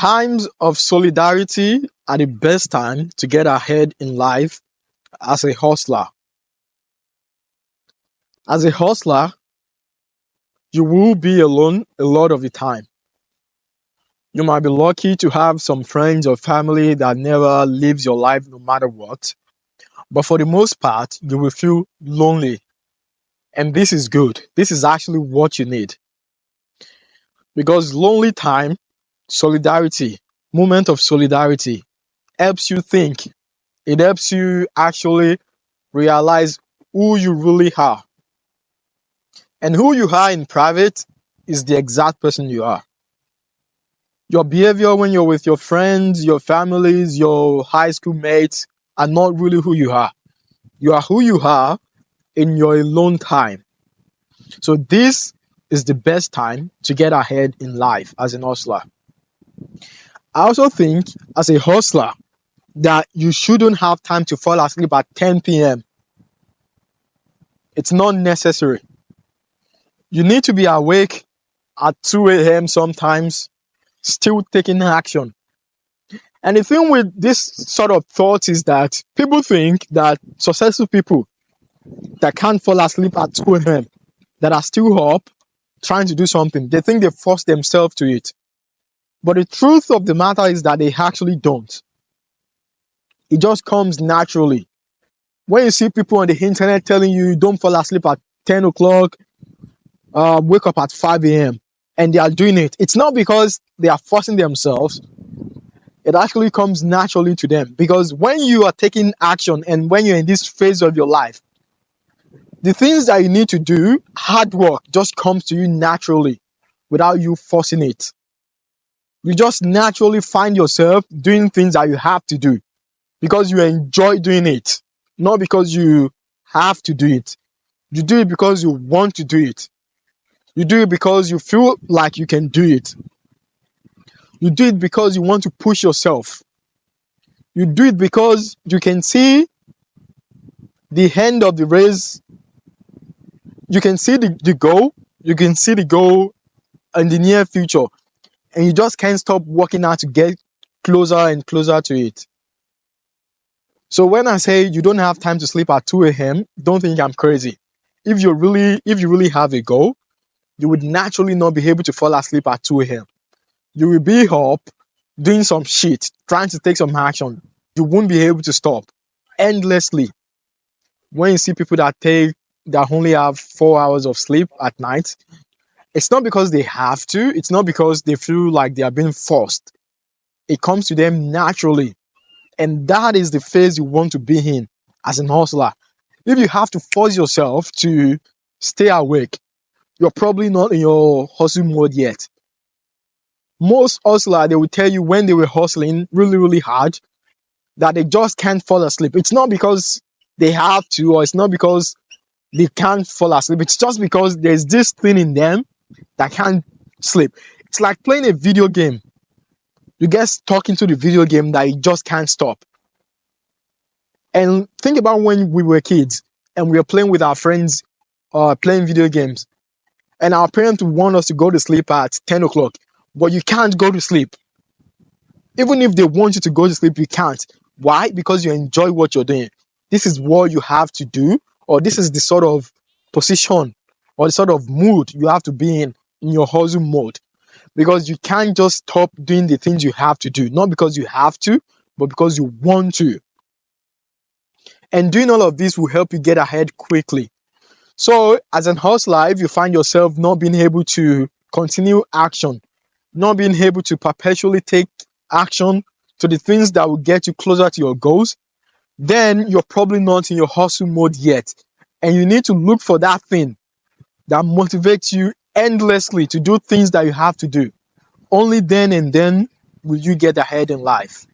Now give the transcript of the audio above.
Times of solidarity are the best time to get ahead in life as a hustler. As a hustler, you will be alone a lot of the time. You might be lucky to have some friends or family that never lives your life no matter what. But for the most part, you will feel lonely. And this is good. This is actually what you need. Because lonely time, solidarity, moment of solidarity helps you think. It helps you actually realize who you really are. And who you are in private is the exact person you are. Your behavior when you're with your friends, your families, your high school mates are not really who you are. You are who you are in your alone time. So this is the best time to get ahead in life as an hustler. I also think as a hustler that you shouldn't have time to fall asleep at 10 p.m. It's not necessary. You need to be awake at 2 a.m. sometimes, still taking action. And the thing with this sort of thought is that people think that successful people that can't fall asleep at 2 a.m., that are still up trying to do something, they think they force themselves to it. But the truth of the matter is that they actually don't. It just comes naturally. When you see people on the internet telling you don't fall asleep at 10 o'clock, wake up at 5 a.m., and they are doing it, it's not because they are forcing themselves. It actually comes naturally to them. Because when you are taking action and when you're in this phase of your life, the things that you need to do, hard work, just comes to you naturally without you forcing it. You just naturally find yourself doing things that you have to do because you enjoy doing it, not because you have to do it. You do it because you want to do it. You do it because you feel like you can do it. You do it because you want to push yourself. You do it because you can see the end of the race. You can see the goal. You can see the goal in the near future. And you just can't stop working hard to get closer and closer to it. So when I say you don't have time to sleep at 2 a.m., don't think I'm crazy. If you really have a goal, you would naturally not be able to fall asleep at 2 a.m. You will be up doing some shit, trying to take some action. You won't be able to stop endlessly. When you see people that only have 4 hours of sleep at night, it's not because they have to. It's not because they feel like they are being forced. It comes to them naturally. And that is the phase you want to be in as an hustler. If you have to force yourself to stay awake, you're probably not in your hustle mode yet. Most hustlers, they will tell you when they were hustling really, really hard that they just can't fall asleep. It's not because they have to, or it's not because they can't fall asleep. It's just because there's this thing in them that can't sleep. It's like playing a video game. You get stuck into the video game that you just can't stop. And think about when we were kids and we were playing with our friends, playing video games, and our parents want us to go to sleep at 10 o'clock, but you can't go to sleep. Even if they want you to go to sleep, you can't. Why? Because you enjoy what you're doing. This is what you have to do, or this is the sort of position or the sort of mood you have to be in your hustle mode. Because you can't just stop doing the things you have to do, not because you have to, but because you want to. And doing all of this will help you get ahead quickly. So as an hustler, if you find yourself not being able to continue action, not being able to perpetually take action to the things that will get you closer to your goals, then you're probably not in your hustle mode yet. And you need to look for that thing that motivates you endlessly to do things that you have to do. Only then and then will you get ahead in life.